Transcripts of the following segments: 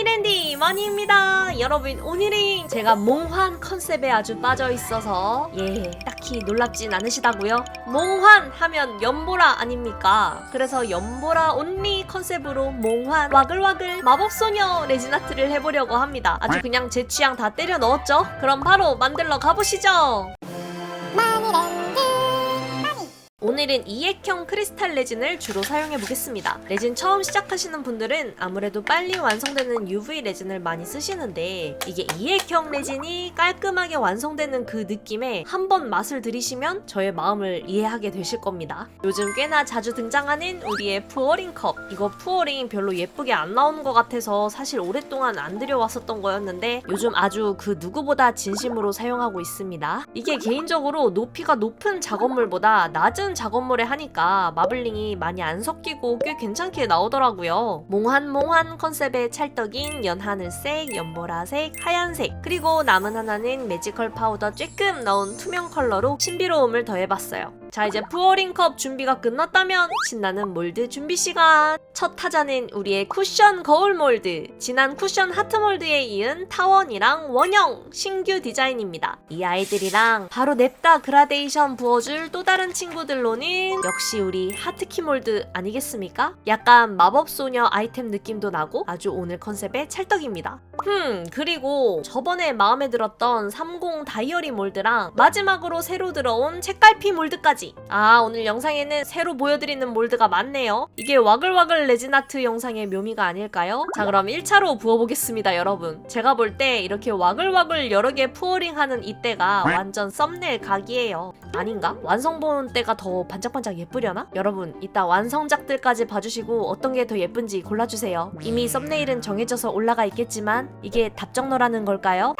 하이랜디 머니입니다. 여러분, 오늘은 제가 몽환 컨셉에 아주 빠져있어서 딱히 놀랍진 않으시다고요? 몽환 하면 연보라 아닙니까? 그래서 연보라 온리 컨셉으로 몽환 와글와글 마법소녀 레진아트를 해보려고 합니다. 아주 그냥 제 취향 다 때려 넣었죠? 그럼 바로 만들러 가보시죠. 오늘은 이액형 크리스탈 레진을 주로 사용해 보겠습니다. 레진 처음 시작하시는 분들은 아무래도 빨리 완성되는 UV 레진을 많이 쓰시는데, 이게 이액형 레진이 깔끔하게 완성되는 그 느낌에 한번 맛을 들이시면 저의 마음을 이해하게 되실 겁니다. 요즘 꽤나 자주 등장하는 우리의 푸어링 컵. 이거 푸어링 별로 예쁘게 안 나오는 것 같아서 사실 오랫동안 안 들여왔었던 거였는데 요즘 아주 그 누구보다 진심으로 사용하고 있습니다. 이게 개인적으로 높이가 높은 작업물보다 낮은 작업물에 하니까 마블링이 많이 안 섞이고 꽤 괜찮게 나오더라고요. 몽환 컨셉의 찰떡인 연하늘색, 연보라색, 하얀색, 그리고 남은 하나는 매지컬 파우더 쬐끔 넣은 투명 컬러로 신비로움을 더해봤어요. 자, 이제 푸어링 컵 준비가 끝났다면 신나는 몰드 준비 시간! 첫 타자는 우리의 쿠션 거울 몰드. 지난 쿠션 하트 몰드에 이은 타원이랑 원형 신규 디자인입니다. 이 아이들이랑 바로 냅다 그라데이션 부어줄 또 다른 친구들로는 역시 우리 하트키 몰드 아니겠습니까? 약간 마법소녀 아이템 느낌도 나고 아주 오늘 컨셉의 찰떡입니다. 그리고 저번에 마음에 들었던 30 다이어리 몰드랑 마지막으로 새로 들어온 책갈피 몰드까지. 오늘 영상에는 새로 보여드리는 몰드가 많네요. 이게 와글와글 레진아트 영상의 묘미가 아닐까요? 자, 그럼 1차로 부어보겠습니다, 여러분. 제가 볼 때 이렇게 와글와글 여러 개 푸어링하는 이때가 완전 썸네일 각이에요. 아닌가? 완성 보는 때가 더 반짝반짝 예쁘려나? 여러분, 이따 완성작들까지 봐주시고 어떤 게 더 예쁜지 골라주세요. 이미 썸네일은 정해져서 올라가 있겠지만 이게 답정너라는 걸까요?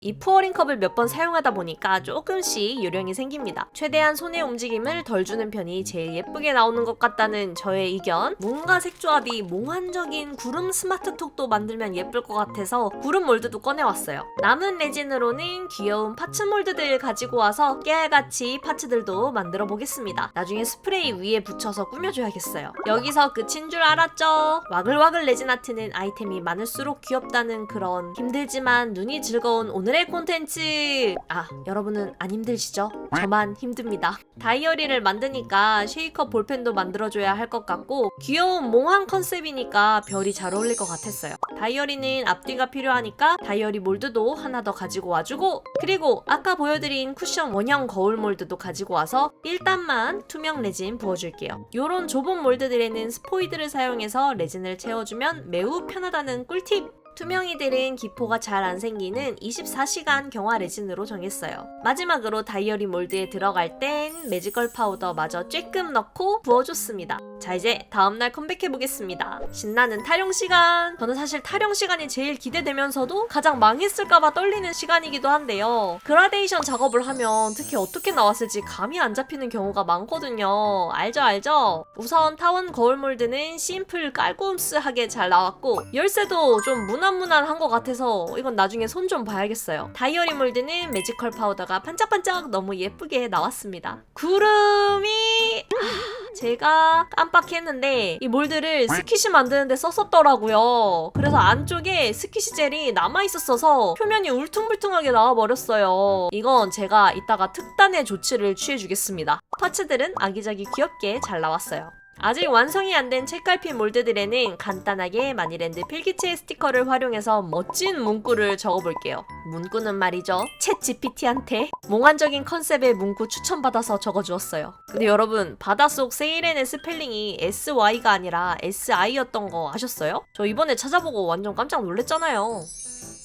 이 푸어링 컵을 몇 번 사용하다 보니까 조금씩 요령이 생깁니다. 최대한 손의 움직임을 덜 주는 편이 제일 예쁘게 나오는 것 같다는 저의 의견. 뭔가 색조합이 몽환적인 구름 스마트톡도 만들면 예쁠 것 같아서 구름 몰드도 꺼내왔어요. 남은 레진으로는 귀여운 파츠 몰드들 가지고 와서 깨알같이 파츠들도 만들어 보겠습니다. 나중에 스프레이 위에 붙여서 꾸며줘야겠어요. 여기서 끝인 줄 알았죠? 와글와글 레진 아트는 아이템이 많을수록 귀엽다는 그런 힘들지만 눈이 즐거운 오늘의 콘텐츠! 여러분은 안 힘드시죠? 저만 힘듭니다. 다이어리를 만드니까 쉐이커 볼펜도 만들어줘야 할 것 같고, 귀여운 몽환 컨셉이니까 별이 잘 어울릴 것 같았어요. 다이어리는 앞뒤가 필요하니까 다이어리 몰드도 하나 더 가지고 와주고, 그리고 아까 보여드린 쿠션 원형 거울 몰드도 가지고 와서 1단만 투명 레진 부어줄게요. 요런 좁은 몰드들에는 스포이드를 사용해서 레진을 채워주면 매우 편하다는 꿀팁! 투명이들은 기포가 잘 안 생기는 24시간 경화 레진으로 정했어요. 마지막으로 다이어리 몰드에 들어갈 땐 매지컬 파우더 마저 쬐끔 넣고 부어줬습니다. 자, 이제 다음날 컴백해보겠습니다. 신나는 타령 시간! 저는 사실 타령 시간이 제일 기대되면서도 가장 망했을까봐 떨리는 시간이기도 한데요. 그라데이션 작업을 하면 특히 어떻게 나왔을지 감이 안 잡히는 경우가 많거든요. 알죠? 우선 타원 거울 몰드는 심플 깔끔스하게 잘 나왔고, 열쇠도 좀 무난무난한 것 같아서 이건 나중에 손 좀 봐야겠어요. 다이어리 몰드는 매지컬 파우더가 반짝반짝 너무 예쁘게 나왔습니다. 구름이 제가 깜빡했는데 이 몰드를 스키시 만드는데 썼었더라고요. 그래서 안쪽에 스키시 젤이 남아있었어서 표면이 울퉁불퉁하게 나와버렸어요. 이건 제가 이따가 특단의 조치를 취해주겠습니다. 파츠들은 아기자기 귀엽게 잘 나왔어요. 아직 완성이 안 된 책갈피 몰드들에는 간단하게 마니랜드 필기체 스티커를 활용해서 멋진 문구를 적어볼게요. 문구는 말이죠, 챗 GPT한테 몽환적인 컨셉의 문구 추천받아서 적어주었어요. 근데 여러분, 바닷속 세이렌의 스펠링이 SY가 아니라 SI였던 거 아셨어요? 저 이번에 찾아보고 완전 깜짝 놀랐잖아요.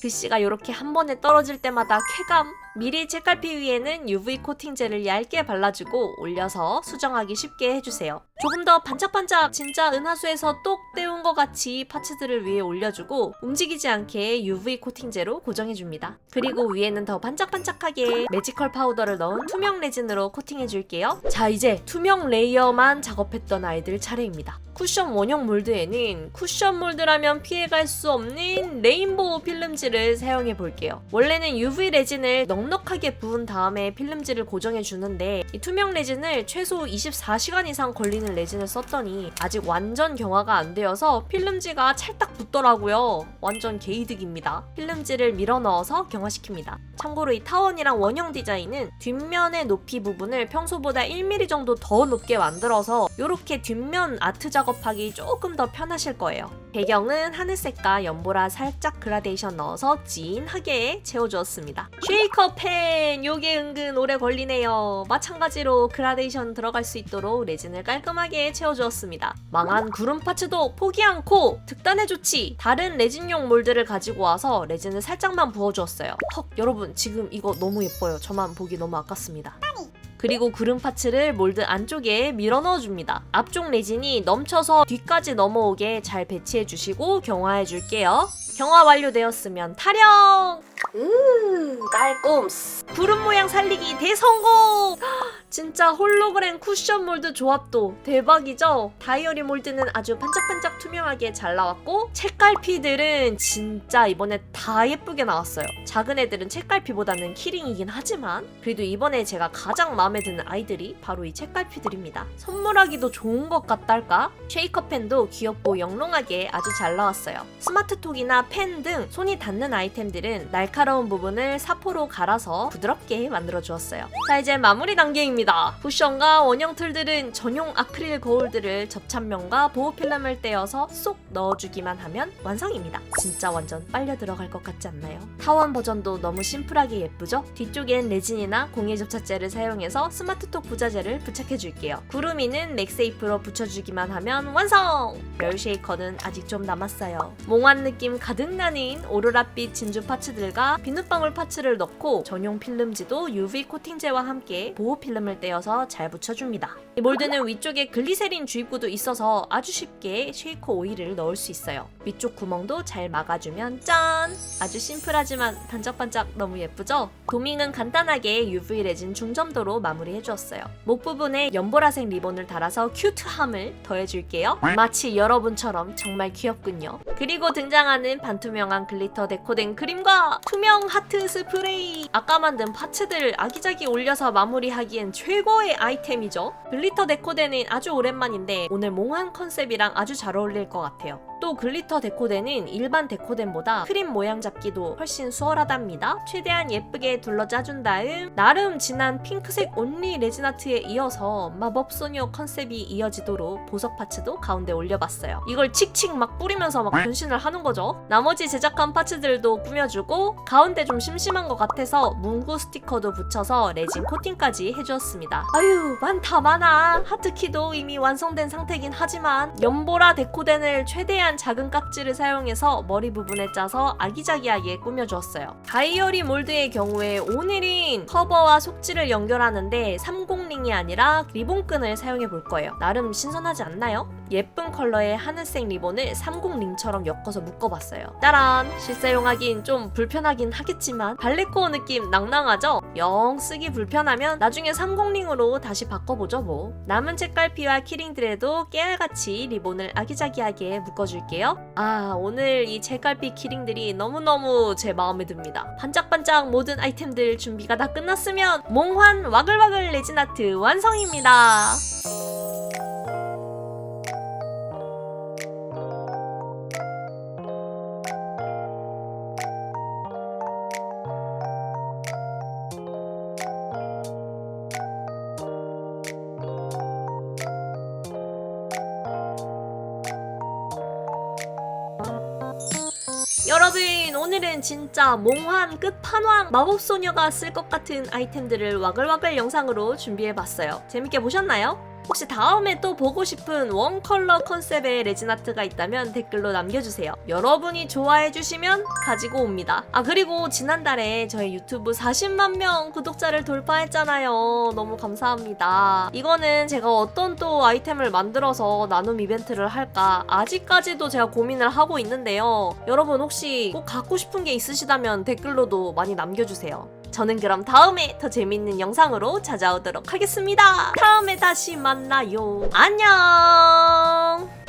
글씨가 이렇게 한 번에 떨어질 때마다 쾌감! 미리 책갈피 위에는 UV 코팅젤을 얇게 발라주고 올려서 수정하기 쉽게 해주세요. 조금 더 반짝반짝 진짜 은하수에서 똑 떼운 것 같이 파츠들을 위에 올려주고 움직이지 않게 UV 코팅제로 고정해줍니다. 그리고 위에는 더 반짝반짝하게 매지컬 파우더를 넣은 투명 레진으로 코팅해줄게요. 자, 이제 투명 레이어만 작업했던 아이들 차례입니다. 쿠션 원형 몰드에는 쿠션 몰드라면 피해갈 수 없는 레인보우 필름지를 사용해 볼게요. 원래는 UV 레진을 넉넉하게 부은 다음에 필름지를 고정해 주는데 이 투명 레진을 최소 24시간 이상 걸리는 보이는 레진을 썼더니 아직 완전 경화가 안 되어서 필름지가 찰딱 붙더라고요. 완전 개이득입니다. 필름지를 밀어 넣어서 경화시킵니다. 참고로 이 타원이랑 원형 디자인은 뒷면의 높이 부분을 평소보다 1mm 정도 더 높게 만들어서 이렇게 뒷면 아트 작업하기 조금 더 편하실 거예요. 배경은 하늘색과 연보라 살짝 그라데이션 넣어서 진하게 채워주었습니다. 쉐이커 펜! 요게 은근 오래 걸리네요. 마찬가지로 그라데이션 들어갈 수 있도록 레진을 깔끔하게 채워주었습니다. 망한 구름 파츠도 포기 않고 특단의 조치! 다른 레진용 몰드를 가지고 와서 레진을 살짝만 부어주었어요. 헉, 여러분 지금 이거 너무 예뻐요. 저만 보기 너무 아깝습니다. 그리고 구름 파츠를 몰드 안쪽에 밀어 넣어줍니다. 앞쪽 레진이 넘쳐서 뒤까지 넘어오게 잘 배치해 주시고 경화해 줄게요. 경화 완료되었으면 타령! 깔꼼스! 구름 모양 살리기 대성공! 진짜 홀로그램 쿠션 몰드 조합도 대박이죠? 다이어리 몰드는 아주 반짝반짝 투명하게 잘 나왔고 책갈피들은 진짜 이번에 다 예쁘게 나왔어요. 작은 애들은 책갈피보다는 키링이긴 하지만 그래도 이번에 제가 가장 마음에 드는 아이들이 바로 이 책갈피들입니다. 선물하기도 좋은 것 같달까? 쉐이커 펜도 귀엽고 영롱하게 아주 잘 나왔어요. 스마트톡이나 펜 등 손이 닿는 아이템들은 날카로운 부분을 사포로 갈아서 부드럽게 만들어 주었어요. 자, 이제 마무리 단계입니다. 쿠션과 원형 틀들은 전용 아크릴 거울들을 접착면과 보호 필름을 떼어서 쏙 넣어주기만 하면 완성입니다. 진짜 완전 빨려 들어갈 것 같지 않나요? 타원 버전도 너무 심플하게 예쁘죠? 뒤쪽엔 레진이나 공예 접착제를 사용해서 스마트톡 부자재를 부착해 줄게요. 구름이는 맥세이프로 붙여주기만 하면 완성! 별 쉐이커는 아직 좀 남았어요. 몽환 느낌 가득 나는 오로라빛 진주 파츠들과 비눗방울 파츠를 넣고 전용 필름지도 UV 코팅제와 함께 보호 필름을 떼어서 잘 붙여줍니다. 이 몰드는 위쪽에 글리세린 주입구도 있어서 아주 쉽게 쉐이커 오일을 넣을 수 있어요. 위쪽 구멍도 잘 막아주면 짠! 아주 심플하지만 반짝반짝 너무 예쁘죠? 도밍은 간단하게 UV 레진 중점도로 마무리해주었어요. 목 부분에 연보라색 리본을 달아서 큐트함을 더해줄게요. 마치 여러분처럼 정말 귀엽군요. 그리고 등장하는 반투명한 글리터 데코된 그림과 투명 하트 스프레이! 아까 만든 파츠들 아기자기 올려서 마무리하기엔 최고의 아이템이죠. 글리터 데코대는 아주 오랜만인데 오늘 몽환 컨셉이랑 아주 잘 어울릴 것 같아요. 또 글리터 데코대는 일반 데코덴보다 크림 모양 잡기도 훨씬 수월하답니다. 최대한 예쁘게 둘러 짜준 다음 나름 진한 핑크색 온리 레진 아트에 이어서 마법소녀 컨셉이 이어지도록 보석 파츠도 가운데 올려봤어요. 이걸 칙칙 막 뿌리면서 막 변신을 하는 거죠. 나머지 제작한 파츠들도 꾸며주고 가운데 좀 심심한 것 같아서 문구 스티커도 붙여서 레진 코팅까지 해주었습니다. 아유, 많다. 하트키도 이미 완성된 상태긴 하지만 연보라 데코덴을 최대한 작은 깍지를 사용해서 머리 부분에 짜서 아기자기하게 꾸며주었어요. 다이어리 몰드의 경우에 오늘은 커버와 속지를 연결하는데 30링이 아니라 리본끈을 사용해 볼 거예요. 나름 신선하지 않나요? 예쁜 컬러의 하늘색 리본을 30링처럼 엮어서 묶어봤어요. 따란! 실사용하긴 좀 불편하긴 하겠지만 발레코어 느낌 낭낭하죠? 영 쓰기 불편하면 나중에 30링으로 다시 바꿔보죠 뭐. 남은 책갈피와 키링들에도 깨알같이 리본을 아기자기하게 묶어줄게요. 아, 오늘 이 책갈피 키링들이 너무너무 제 마음에 듭니다. 반짝반짝 모든 아이템들 준비가 다 끝났으면 몽환 와글와글 레진 아트 완성입니다. 여러분, 오늘은 진짜 몽환 끝판왕 마법소녀가 쓸 것 같은 아이템들을 와글와글 영상으로 준비해봤어요. 재밌게 보셨나요? 혹시 다음에 또 보고 싶은 원 컬러 컨셉의 레진 아트가 있다면 댓글로 남겨주세요. 여러분이 좋아해주시면 가지고 옵니다. 아, 그리고 지난달에 저희 유튜브 40만 명 구독자를 돌파했잖아요. 너무 감사합니다. 이거는 제가 어떤 또 아이템을 만들어서 나눔 이벤트를 할까 아직까지도 제가 고민을 하고 있는데요. 여러분 혹시 꼭 갖고 싶은 게 있으시다면 댓글로도 많이 남겨주세요. 저는 그럼 다음에 더 재밌는 영상으로 찾아오도록 하겠습니다. 다음에 다시 만나요. 안녕!